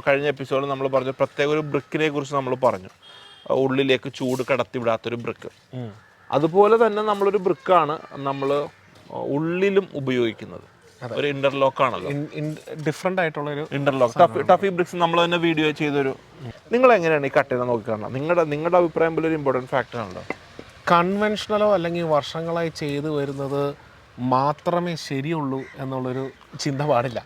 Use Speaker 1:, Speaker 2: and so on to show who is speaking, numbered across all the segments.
Speaker 1: കഴിഞ്ഞ എപ്പിസോഡിൽ നമ്മൾ പറഞ്ഞു പ്രത്യേക ഒരു ബ്രിക്കിനെ കുറിച്ച് നമ്മൾ പറഞ്ഞു, ഉള്ളിലേക്ക് ചൂട് കടത്തിവിടാത്തൊരു ബ്രിക്ക്. അതുപോലെ തന്നെ നമ്മളൊരു ബ്രിക്കാണ് നമ്മൾ ഉള്ളിലും ഉപയോഗിക്കുന്നത്. ഒരു ഇന്റർലോക്ക് ആണല്ലോ,
Speaker 2: ഡിഫറെന്റ് ആയിട്ടുള്ള ഒരു
Speaker 1: ഇന്റർലോക്ക്. ടഫി ബ്രിക്സ് നമ്മൾ തന്നെ വീഡിയോ ചെയ്തൊരു. നിങ്ങൾ എങ്ങനെയാണ് ഈ കട്ട് ചെയ്ത് നോക്കിക്കാണുന്നത്? നിങ്ങളുടെ അഭിപ്രായം പോലെ ഒരു ഇമ്പോർട്ടൻറ്റ് ഫാക്ടർ ആണല്ലോ.
Speaker 2: കൺവെൻഷനലോ അല്ലെങ്കിൽ വർഷങ്ങളായി ചെയ്തു വരുന്നത് മാത്രമേ ശരിയുള്ളൂ എന്നുള്ളൊരു ചിന്ത പാടില്ല.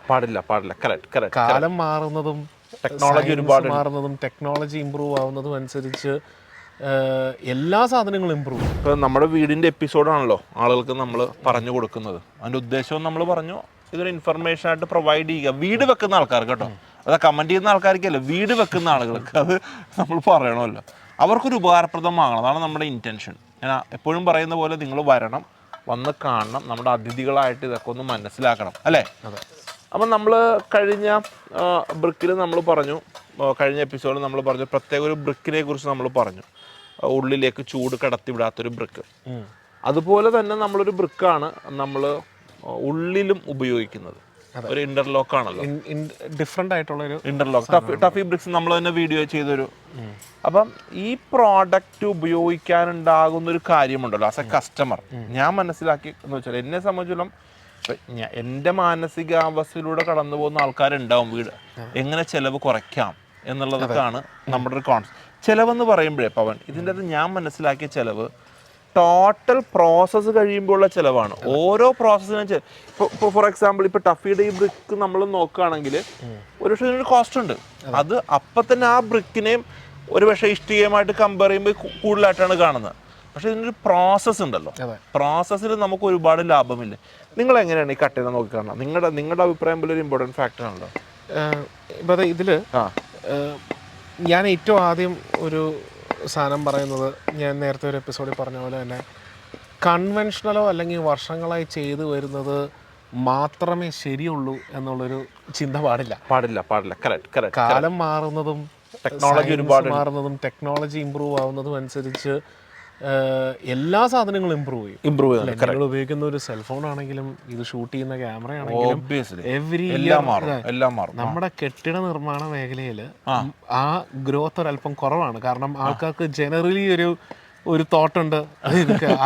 Speaker 1: കറക്റ്റ്.
Speaker 2: കാലം മാറുന്നതും
Speaker 1: ടെക്നോളജി ഒരുപാട്
Speaker 2: മാറുന്നതും ടെക്നോളജി ഇമ്പ്രൂവ് ആവുന്നതും അനുസരിച്ച് എല്ലാ സാധനങ്ങളും ഇമ്പ്രൂവ് ചെയ്യും.
Speaker 1: ഇപ്പോൾ നമ്മുടെ വീടിൻ്റെ എപ്പിസോഡാണല്ലോ ആളുകൾക്ക് നമ്മൾ പറഞ്ഞു കൊടുക്കുന്നത്. അതിൻ്റെ ഉദ്ദേശവും നമ്മൾ പറഞ്ഞു, ഇതൊരു ഇൻഫർമേഷൻ ആയിട്ട് പ്രൊവൈഡ് ചെയ്യുക. വീട് വെക്കുന്ന ആൾക്കാർക്ക് കേട്ടോ, അത് കമൻറ്റ് ചെയ്യുന്ന ആൾക്കാർക്കല്ല, വീട് വെക്കുന്ന ആളുകൾക്ക് അത് നമ്മൾ പറയണമല്ലോ. അവർക്കൊരു ഉപകാരപ്രദമാകണം, അതാണ് നമ്മുടെ ഇൻറ്റൻഷൻ. ഞാൻ എപ്പോഴും പറയുന്ന പോലെ നിങ്ങൾ വരണം, വന്ന് കാണണം, നമ്മുടെ അതിഥികളായിട്ട് ഇതൊക്കെ ഒന്ന് മനസ്സിലാക്കണം അല്ലേ? അപ്പം നമ്മൾ കഴിഞ്ഞ ബ്രിക്കിൽ നമ്മൾ പറഞ്ഞു, കഴിഞ്ഞ എപ്പിസോഡിൽ നമ്മൾ പറഞ്ഞു പ്രത്യേക ഒരു ബ്രിക്കിനെ കുറിച്ച് നമ്മൾ പറഞ്ഞു, ഉള്ളിലേക്ക് ചൂട് കടത്തിവിടാത്തൊരു ബ്രിക്ക്. അതുപോലെ തന്നെ നമ്മളൊരു ബ്രിക്കാണ് നമ്മൾ ഉള്ളിലും ഉപയോഗിക്കുന്നത്. ഒരു ഇന്റർലോക്ക് ആണല്ലോ,
Speaker 2: ഡിഫറെന്റ് ആയിട്ടുള്ള ഒരു
Speaker 1: ഇന്റർലോക്ക്. ടഫി ബ്രിക്സ് നമ്മൾ തന്നെ വീഡിയോ ചെയ്തൊരു. അപ്പം ഈ പ്രോഡക്റ്റ് ഉപയോഗിക്കാനുണ്ടാകുന്ന ഒരു കാര്യമുണ്ടല്ലോ, ആസ് എ കസ്റ്റമർ ഞാൻ മനസ്സിലാക്കി എന്ന് വെച്ചാൽ, എന്നെ സംബന്ധിച്ചിടത്തോളം എൻ്റെ മാനസികാവസ്ഥയിലൂടെ കടന്നു പോകുന്ന ആൾക്കാരുണ്ടാവും. വീട് എങ്ങനെ ചിലവ് കുറയ്ക്കാം എന്നുള്ളതൊക്കെയാണ് നമ്മുടെ ഒരു കോൺസെപ്റ്റ്. ചിലവെന്ന് പറയുമ്പോഴേ പവൻ, ഇതിൻ്റെ അത് ഞാൻ മനസ്സിലാക്കിയ ചിലവ് ടോട്ടൽ പ്രോസസ്സ് കഴിയുമ്പോഴുള്ള ചിലവാണ്. ഓരോ പ്രോസസ്സിനും ഇപ്പോൾ ഫോർ എക്സാമ്പിൾ ഇപ്പോൾ ടഫിയുടെ ഈ ബ്രിക്ക് നമ്മൾ നോക്കുകയാണെങ്കിൽ ഒരു പക്ഷേ ഇതിനൊരു കോസ്റ്റ് ഉണ്ട്. അത് അപ്പം തന്നെ ആ ബ്രിക്കിനെയും ഒരു പക്ഷേ ഇഷ്ടികയുമായിട്ട് കമ്പയർ ചെയ്യുമ്പോൾ കൂടുതലായിട്ടാണ് കാണുന്നത്. പക്ഷേ ഇതിനൊരു പ്രോസസ്സ് ഉണ്ടല്ലോ, പ്രോസസ്സിൽ നമുക്ക് ഒരുപാട് ലാഭമില്ല. നിങ്ങൾ എങ്ങനെയാണ് ഈ കട്ട് ചെയ്ത് നോക്കിക്കാണുന്നത്? നിങ്ങളുടെ അഭിപ്രായം പോലെ ഒരു ഇമ്പോർട്ടൻറ്റ് ഫാക്ടർ ആണല്ലോ.
Speaker 2: ഇപ്പം ഇതിൽ ഞാൻ ഏറ്റവും ആദ്യം ഒരു സാധനം പറയുന്നത്, ഞാൻ നേരത്തെ ഒരു എപ്പിസോഡിൽ പറഞ്ഞ പോലെ തന്നെ കൺവെൻഷനലോ അല്ലെങ്കിൽ വർഷങ്ങളായി ചെയ്തു വരുന്നത് മാത്രമേ ശരിയുള്ളൂ എന്നുള്ളൊരു ചിന്ത പാടില്ല.
Speaker 1: കറക്റ്റ്.
Speaker 2: കാലം മാറുന്നതും
Speaker 1: ടെക്നോളജി ഒരുപാട്
Speaker 2: മാറുന്നതും ടെക്നോളജി ഇമ്പ്രൂവ് ആവുന്നതും അനുസരിച്ച് എല്ലാ സാധനങ്ങളും ഇമ്പ്രൂവ് ചെയ്യും. നിങ്ങൾ ഉപയോഗിക്കുന്ന ഒരു സെൽഫോൺ ആണെങ്കിലും ഇത് ഷൂട്ട് ചെയ്യുന്ന ക്യാമറ ആണെങ്കിലും എവറി ഇയർ നമ്മുടെ കെട്ടിട നിർമ്മാണ മേഖലയിൽ ആ ഗ്രോത്ത് ഒരല്പം കുറവാണ്. കാരണം ആൾക്കാർക്ക് ജനറലി ഒരു തോട്ടുണ്ട്,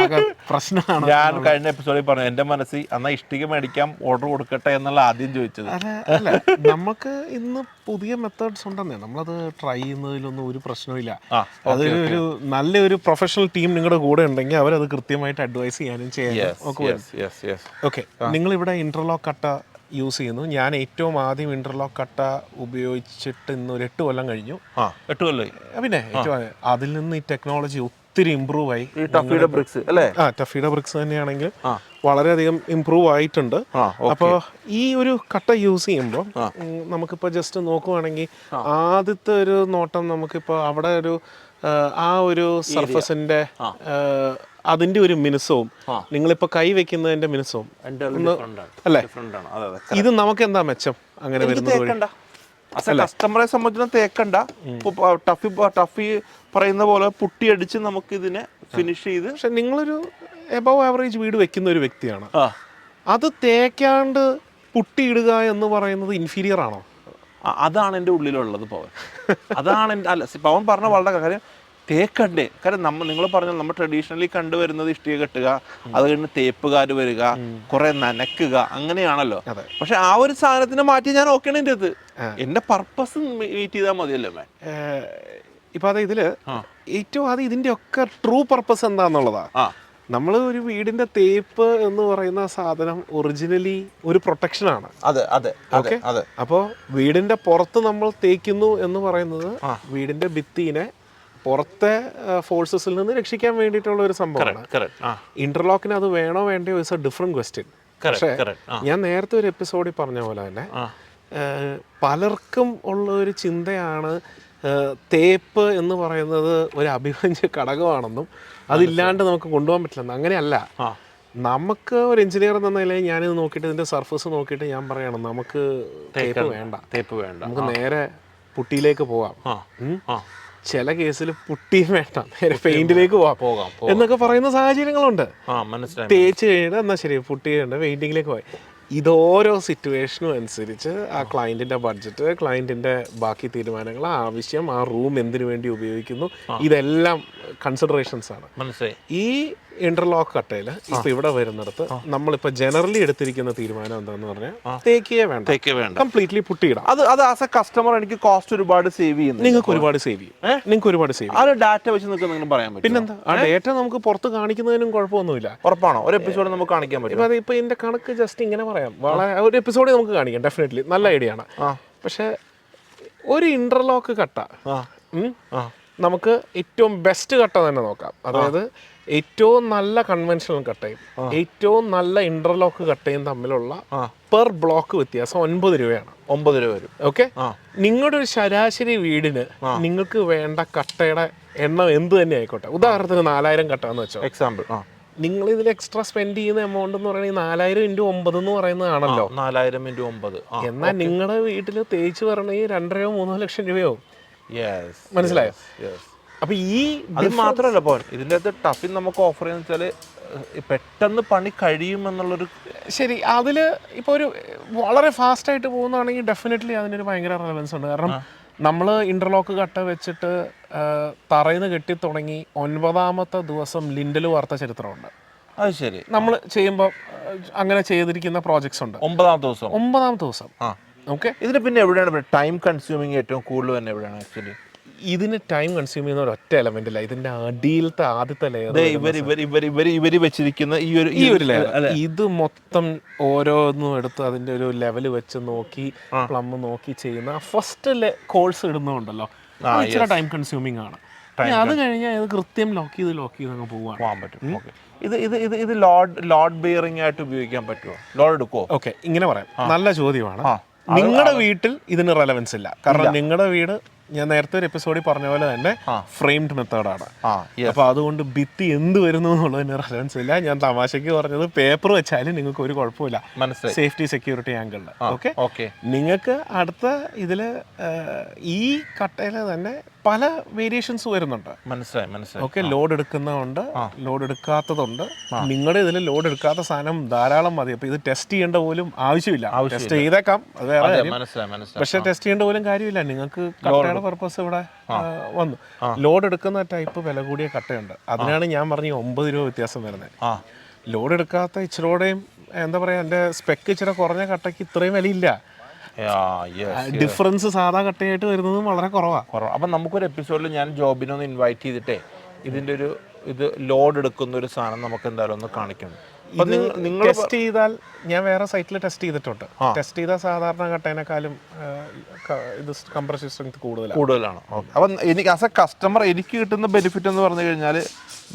Speaker 2: ആകെ പ്രശ്നമാണ്.
Speaker 1: ഞാൻ കഴിഞ്ഞ എപ്പിസോഡിൽ പറഞ്ഞു, എൻ്റെ മനസ്സിൽ എന്നാ ഇഷ്ടിക മേടിക്കാം, ഓർഡർ കൊടുക്കട്ടെ എന്നുള്ള ആദ്യം ചോദിച്ചത്.
Speaker 2: അല്ല, നമുക്ക് ഇന്ന് പുതിയ മെത്തേഡ്സ് ഉണ്ടെന്നേ, നമ്മളത് ട്രൈ ചെയ്യുന്നതിലൊന്നും ഒരു പ്രശ്നമില്ല. അതൊരു നല്ലൊരു പ്രൊഫഷണൽ ടീം നിങ്ങളുടെ കൂടെ ഉണ്ടെങ്കിൽ അവരത് കൃത്യമായിട്ട് അഡ്വൈസ് ചെയ്യാനും ചെയ്യാനും ഒക്കെ. ഓക്കെ, നിങ്ങളിവിടെ ഇന്റർലോക്ക് കട്ട യൂസ് ചെയ്യുന്നു. ഞാൻ ഏറ്റവും ആദ്യം ഇന്റർലോക്ക് കട്ട ഉപയോഗിച്ചിട്ട് ഇന്ന് ഒരു 8 കൊല്ലം കഴിഞ്ഞു.
Speaker 1: 8 കൊല്ലം പിന്നെ
Speaker 2: അതിൽ നിന്ന് ഈ ടെക്നോളജി ഒത്തിരി ഇമ്പ്രൂവ് ആയി.
Speaker 1: ടഫിയുടെ ബ്രിക്സ് അല്ലേ?
Speaker 2: ടഫിയുടെ ബ്രിക്സ് തന്നെയാണെങ്കിൽ വളരെയധികം ഇമ്പ്രൂവ് ആയിട്ടുണ്ട്. അപ്പോൾ ഈ ഒരു കട്ട യൂസ് ചെയ്യുമ്പോൾ നമുക്കിപ്പോൾ ജസ്റ്റ് നോക്കുവാണെങ്കിൽ ആദ്യത്തെ ഒരു നോട്ടം നമുക്കിപ്പോൾ അവിടെ ആ ഒരു സർഫസിന്റെ അതിന്റെ ഒരു മിനുസവും നിങ്ങളിപ്പോ കൈ വെക്കുന്നതിന്റെ മിനുസവും അല്ലേ, ഇത് നമുക്ക് എന്താ മെച്ചം അങ്ങനെ വരുന്നത്?
Speaker 1: കസ്റ്റമറെ സംബന്ധിച്ചിടത്തോളം തേക്കണ്ട. ടഫി പറയുന്ന പോലെ പുട്ടിയടിച്ച് നമുക്ക് ഇതിനെ ഫിനിഷ് ചെയ്ത്.
Speaker 2: പക്ഷെ നിങ്ങളൊരു എബവ് ആവറേജ് വീട് വെക്കുന്ന ഒരു വ്യക്തിയാണ്, അത് തേക്കാണ്ട് പുട്ടിയിടുക എന്ന് പറയുന്നത് ഇൻഫീരിയർ ആണോ?
Speaker 1: അതാണ് എൻ്റെ ഉള്ളിലുള്ളത് പവൻ. അതാണ് അല്ല, പവൻ പറഞ്ഞ വളരെ കാര്യം തേക്കണ്ടേ. കാരണം നിങ്ങൾ പറഞ്ഞാൽ നമ്മൾ ട്രഡീഷണലി കണ്ടുവരുന്നത് ഇഷ്ടിക കെട്ടുക, അത് കഴിഞ്ഞ് തേപ്പുകാർ വരിക, കുറെ നനക്കുക, അങ്ങനെയാണല്ലോ. പക്ഷെ ആ ഒരു സാധനത്തിനെ മാറ്റി ഞാൻ നോക്കണം. എൻ്റെ അത് എന്റെ പർപ്പസ് മീറ്റ് ചെയ്താൽ മതിയല്ലോ മാൻ.
Speaker 2: ഇപ്പൊ അത് ഇതില് ഏറ്റവും ആദ്യം ഇതിന്റെ ഒക്കെ ട്രൂ പർപ്പസ് എന്താന്നുള്ളതാ. നമ്മൾ ഒരു വീടിന്റെ തേപ്പ് എന്ന് പറയുന്ന സാധനം ഒറിജിനലി ഒരു പ്രൊട്ടക്ഷൻ ആണ്. അപ്പോൾ വീടിന്റെ പുറത്ത് നമ്മൾ തേക്കുന്നു എന്ന് പറയുന്നത് വീടിന്റെ ഭിത്തിനെ പുറത്തെ ഫോഴ്സസിൽ നിന്ന് രക്ഷിക്കാൻ വേണ്ടിയിട്ടുള്ള ഒരു സംഭവമാണ്. ഇന്റർലോക്കിന് അത് വേണോ വേണ്ടയോ ഇസ് എ ഡിഫറെന്റ് ക്വസ്റ്റ്യൻ. പക്ഷേ ഞാൻ നേരത്തെ ഒരു എപ്പിസോഡിൽ പറഞ്ഞ പോലെ തന്നെ പലർക്കും ഉള്ള ഒരു ചിന്തയാണ് തേപ്പ് എന്ന് പറയുന്നത് ഒരു അഭിവാജ്യ ഘടകമാണെന്നും അതില്ലാണ്ട് നമുക്ക് കൊണ്ടുപോകാൻ പറ്റില്ലെന്ന്. അങ്ങനെയല്ല. നമുക്ക് ഒരു എഞ്ചിനീയർ എന്ന നിലയിൽ ഞാനിത് നോക്കിയിട്ട് ഇതിന്റെ സർഫസ് നോക്കിയിട്ട് ഞാൻ പറയണം നമുക്ക് തേപ്പ് വേണ്ട, നമുക്ക് നേരെ പുട്ടിയിലേക്ക് പോകാം. ചില കേസിൽ പുട്ടിയും വേണ്ട, നേരെ പെയിന്റിലേക്ക് പോകാം എന്നൊക്കെ പറയുന്ന സാഹചര്യങ്ങളുണ്ട്. തേച്ച് കഴിഞ്ഞിട്ട് എന്നാൽ ശരി പുട്ടി വേണ്ട പെയിന്റിങ്ങിലേക്ക് പോയി. ഇത് ഓരോ സിറ്റുവേഷനും അനുസരിച്ച് ആ ക്ലയൻറ്റിൻ്റെ ബഡ്ജറ്റ്, ക്ലയൻറ്റിൻ്റെ ബാക്കി തീരുമാനങ്ങൾ, ആവശ്യം, ആ റൂം എന്തിനു വേണ്ടി ഉപയോഗിക്കുന്നു, ഇതെല്ലാം കൺസിഡറേഷൻസ് ആണ്.
Speaker 1: മനസ്സിലായി.
Speaker 2: ഈ ഇന്റർലോക്ക് കട്ടയിൽ ഇപ്പൊ ഇവിടെ വരുന്നിടത്ത് നമ്മളിപ്പോ ജനറലി എടുത്തിരിക്കുന്ന തീരുമാനം എന്താന്ന് പറഞ്ഞാൽ തേക്കേ വേണ്ട, കംപ്ലീറ്റ്ലി പുട്ടിയിടാം.
Speaker 1: അത് ആസ് എ കസ്റ്റമർ എനിക്ക് കോസ്റ്റ് ഒരുപാട് സേവ് ചെയ്യുന്നു.
Speaker 2: നിങ്ങൾക്ക് ഒരുപാട് സേവ് ചെയ്യും.
Speaker 1: ആ ഡാറ്റ വെച്ച് നിങ്ങൾക്ക് പറയാൻ പറ്റും.
Speaker 2: പിന്നെന്താ, ആ ഡേറ്റ നമുക്ക് പുറത്ത് കാണിക്കുന്നതിനും കുഴപ്പമൊന്നുമില്ല.
Speaker 1: ഉറപ്പാണോ? ഒരു എപ്പിസോഡ് നമുക്ക് കാണിക്കാൻ പറ്റും.
Speaker 2: ഇപ്പൊ ഇതിന്റെ കണക്ക് ജസ്റ്റ് ഇങ്ങനെ പറയാം, വളരെ ഒരു എപ്പിസോഡ് നമുക്ക് കാണിക്കാം, ഡെഫിനറ്റ്ലി നല്ല ഐഡിയ ആണ്. പക്ഷെ ഒരു ഇന്റർലോക്ക് കട്ട നമുക്ക് ഏറ്റവും ബെസ്റ്റ് കട്ട തന്നെ നോക്കാം. അതായത് ഏറ്റവും നല്ല കൺവെൻഷണൽ കട്ടയും ഏറ്റവും നല്ല ഇന്റർലോക്ക് കട്ടയും തമ്മിലുള്ള പെർ ബ്ലോക്ക് വ്യത്യാസം 9 രൂപയാണ്.
Speaker 1: 9 രൂപ വരും.
Speaker 2: ഓക്കെ, നിങ്ങളുടെ ഒരു ശരാശരി വീടിന് നിങ്ങൾക്ക് വേണ്ട കട്ടയുടെ എണ്ണം എന്ത് തന്നെ ആയിക്കോട്ടെ, ഉദാഹരണത്തിന് 4000 കട്ട എന്ന് വെച്ചോ,
Speaker 1: എക്സാമ്പിൾ.
Speaker 2: നിങ്ങൾ ഇതിൽ എക്സ്ട്രാ സ്പെൻഡ് ചെയ്യുന്ന എമൗണ്ട് എന്ന് പറയുന്നത് 4000 × 9 എന്ന് പറയുന്നതാണല്ലോ.
Speaker 1: 4000 × 9.
Speaker 2: എന്നാൽ നിങ്ങളുടെ വീട്ടിൽ തേച്ച് പറഞ്ഞെങ്കിൽ 2-3 ലക്ഷം രൂപയാവും. മനസ്സിലായോ? അപ്പൊ ഈ
Speaker 1: അത് മാത്രമല്ല പോൻ, ഇതിൻ്റെ അകത്ത് ടഫിൻ നമുക്ക് ഓഫർ ചെയ്യുന്ന വെച്ചാൽ പെട്ടെന്ന് പണി കഴിയുമെന്നുള്ളൊരു.
Speaker 2: ശരി, അതിൽ ഇപ്പോൾ ഒരു വളരെ ഫാസ്റ്റായിട്ട് പോകുന്നതാണെങ്കിൽ ഡെഫിനറ്റ്ലി അതിനൊരു ഭയങ്കര റെലവൻസ് ഉണ്ട്. കാരണം നമ്മൾ ഇന്റർലോക്ക് കട്ട വെച്ചിട്ട് തറയിൽ നിന്ന് കെട്ടി തുടങ്ങി 9ാമത്തെ ദിവസം ലിൻഡൽ വാർത്ത ചരിത്രമുണ്ട്.
Speaker 1: അത് ശരി,
Speaker 2: നമ്മൾ ചെയ്യുമ്പോൾ അങ്ങനെ ചെയ്തിരിക്കുന്ന പ്രോജക്ട്സ് ഉണ്ട്. 9ാമത്തെ ദിവസം. ഓക്കെ,
Speaker 1: ഇതിന് പിന്നെ എവിടെയാണ് ടൈം കൺസ്യൂമിങ് ഏറ്റവും കൂടുതൽ തന്നെ എവിടെയാണ് ആക്ച്വലി?
Speaker 2: ഇതിന് ടൈം കൺസ്യൂം ചെയ്യുന്ന ഒരൊറ്റ എലമെന്റ് ഇല്ല, ഇതിന്റെ അടിയിലത്തെ ആദ്യത്തെ ലെയർ
Speaker 1: ഇവര് വെച്ചിരിക്കുന്ന ഈ ഒരു ലെയർ,
Speaker 2: ഇത് മൊത്തം ഓരോന്നും എടുത്ത് അതിന്റെ ഒരു ലെവല് വെച്ച് നോക്കി പ്ലം നോക്കി ചെയ്യുന്ന ഫസ്റ്റ് കോഴ്സ് ഇടുന്നുണ്ടല്ലോ, ഇച്ചിരി ടൈം കൺസ്യൂമിങ് ആണ്. അത് കഴിഞ്ഞാൽ ഇത് കൃത്യം ലോക്ക് ചെയ്ത് അങ്ങ് പോകാൻ പറ്റും.
Speaker 1: ഇത് ലോഡ് ബെയറിംഗ് ആയിട്ട് ഉപയോഗിക്കാൻ പറ്റുമോ? ലോഡ് എടുക്കുമോ?
Speaker 2: ഓക്കെ, ഇങ്ങനെ പറയാം, നല്ല ചോദ്യമാണ്. നിങ്ങളുടെ വീട്ടിൽ ഇതിന് റെലവൻസ് ഇല്ല, കാരണം നിങ്ങളുടെ വീട് ഞാൻ നേരത്തെ ഒരു എപ്പിസോഡിൽ പറഞ്ഞ പോലെ തന്നെ ഫ്രെയിംഡ് മെത്തേഡാണ്. അപ്പൊ അതുകൊണ്ട് ഭിത്തി എന്ത് വരുന്നു എന്നുള്ളതിന് റെലവൻസ് ഇല്ല. ഞാൻ തമാശക്ക് പറഞ്ഞത് പേപ്പർ വെച്ചാലും നിങ്ങൾക്ക് ഒരു കുഴപ്പമില്ല, സേഫ്റ്റി സെക്യൂരിറ്റി ആംഗിളിൽ. ഓക്കെ, നിങ്ങൾക്ക് അടുത്ത ഇതില് ഈ കട്ടയില് തന്നെ പല വേരിയേഷൻസ് വരുന്നുണ്ട്.
Speaker 1: മനസ്സിലായി.
Speaker 2: ഓക്കെ, ലോഡ് എടുക്കുന്നതുണ്ട്, ലോഡ് എടുക്കാത്തതുണ്ട്. നിങ്ങളുടെ ഇതിൽ ലോഡ് എടുക്കാത്ത സാധനം ധാരാളം മതി. അപ്പൊ ഇത് ടെസ്റ്റ് ചെയ്യേണ്ട പോലും ആവശ്യമില്ല. ടെസ്റ്റ് ചെയ്തേക്കാം, അത് വേറെ കാര്യം. പക്ഷെ ടെസ്റ്റ് ചെയ്യേണ്ട പോലും കാര്യമില്ല. നിങ്ങൾക്ക് കട്ടയുടെ പർപ്പസ് ഇവിടെ വന്നു. ലോഡ് എടുക്കുന്ന ടൈപ്പ് വില കൂടിയ കട്ടയുണ്ട്. അതിനാണ് ഞാൻ പറഞ്ഞ 9 രൂപ വ്യത്യാസം വരുന്നത്. ലോഡ് എടുക്കാത്ത ഇച്ചിരോടെയും എന്താ പറയാ, എന്റെ സ്പെക്ക് ഇച്ചിരി കുറഞ്ഞ കട്ടയ്ക്ക് ഇത്രയും വിലയില്ല. ഡിഫറൻസ് സാധാ കട്ടയായിട്ട് വരുന്നതും വളരെ കുറവാണ്.
Speaker 1: അപ്പൊ നമുക്കൊരു എപ്പിസോഡിൽ ഞാൻ ജോബിനെ ഒന്ന് ഇൻവൈറ്റ് ചെയ്തിട്ടേ ഇതിന്റെ ഒരു ലോഡ് എടുക്കുന്ന ഒരു സാധനം നമുക്ക് എന്തായാലും ഒന്ന് കാണിക്കണം.
Speaker 2: നിങ്ങൾ ടെസ്റ്റ് ചെയ്താൽ, ഞാൻ വേറെ സൈറ്റിൽ ടെസ്റ്റ് ചെയ്തിട്ടുണ്ട്, ടെസ്റ്റ് ചെയ്താൽ സാധാരണ കട്ടേനേക്കാളും ഇത് കംപ്രഷൻ സ്ട്രെങ്ത് കൂടുതലാണ്.
Speaker 1: അപ്പം എനിക്ക് ആസ് എ കസ്റ്റമർ എനിക്ക് കിട്ടുന്ന ബെനിഫിറ്റ് എന്ന് പറഞ്ഞു കഴിഞ്ഞാൽ,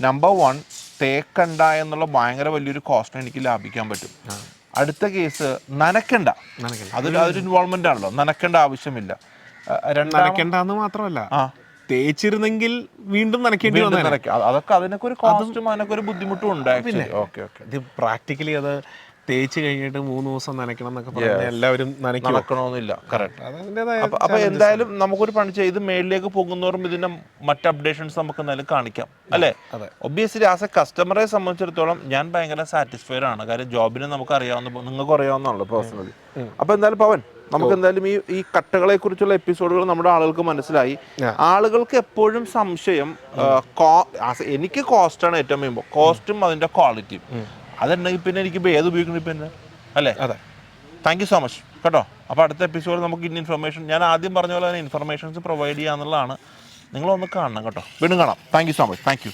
Speaker 1: നമ്പർ 1, തേക്കണ്ട എന്നുള്ള ഭയങ്കര വലിയൊരു കോസ്റ്റ് എനിക്ക് ലാഭിക്കാൻ പറ്റും. അടുത്ത കേസ്, നനയ്ക്കണ്ട. അതൊരു ഇൻവോൾവ്മെന്റ് ആണല്ലോ, നനയ്ക്കേണ്ട ആവശ്യമില്ല.
Speaker 2: നനയ്ക്കണ്ടെന്ന് മാത്രമല്ല, തേച്ചിരുന്നെങ്കിൽ വീണ്ടും നനയ്ക്കേണ്ടി വന്നു.
Speaker 1: അതൊക്കെ അതിനൊക്കെ ഒരു കോസ്റ്റും അതിനൊക്കെ ഒരു ബുദ്ധിമുട്ടും ഉണ്ട്.
Speaker 2: ഇത് പ്രാക്ടിക്കലി അത് തേച്ച് കഴിഞ്ഞിട്ട് 3 ദിവസം നനയ്ക്കണം എന്നൊക്കെ പറഞ്ഞാൽ എല്ലാവരും
Speaker 1: നനയ്ക്കണമെന്നില്ല. കറക്റ്റ്. അപ്പൊ എന്തായാലും നമുക്കൊരു പണി ചെയ്ത് മേളിലേക്ക് പോകുന്നവരും ഇതിന്റെ മറ്റ് അപ്ഡേഷൻസ് നമുക്ക് എന്തായാലും കാണിക്കാം, അല്ലേ? ഒബ്വിയസ്ലി ആസ് എ കസ്റ്റമറെ സംബന്ധിച്ചിടത്തോളം ഞാൻ ഭയങ്കര സാറ്റിസ്ഫൈഡ് ആണ്. കാര്യം ജോബിനെ നമുക്ക് അറിയാവുന്ന, നിങ്ങൾക്ക് അറിയാവുന്നതാണല്ലോ പേഴ്സണലി. അപ്പൊ എന്തായാലും പവൻ, നമുക്ക് എന്തായാലും ഈ കട്ടകളെ കുറിച്ചുള്ള എപ്പിസോഡുകൾ നമ്മുടെ ആളുകൾക്ക് മനസ്സിലായി. ആളുകൾക്ക് എപ്പോഴും സംശയം, എനിക്ക് കോസ്റ്റാണ് ഏറ്റവും മെയിൻ, കോസ്റ്റും അതിന്റെ ക്വാളിറ്റിയും. അതുണ്ടെങ്കിൽ പിന്നെ എനിക്ക് ഏത് ഉപയോഗിക്കണം പിന്നെ, അല്ലേ?
Speaker 2: അതെ.
Speaker 1: താങ്ക് യു സോ മച്ച് കേട്ടോ. അപ്പോൾ അടുത്ത എപ്പിസോഡ് നമുക്ക് ഇന്ന ഇൻഫർമേഷൻ, ഞാൻ ആദ്യം പറഞ്ഞ പോലെ തന്നെ ഇൻഫർമേഷൻസ് പ്രൊവൈഡ് ചെയ്യാന്നുള്ളതാണ്. നിങ്ങളൊന്ന് കാണണം കേട്ടോ. വീണ്ടും കാണാം. Thank you so much. Thank you.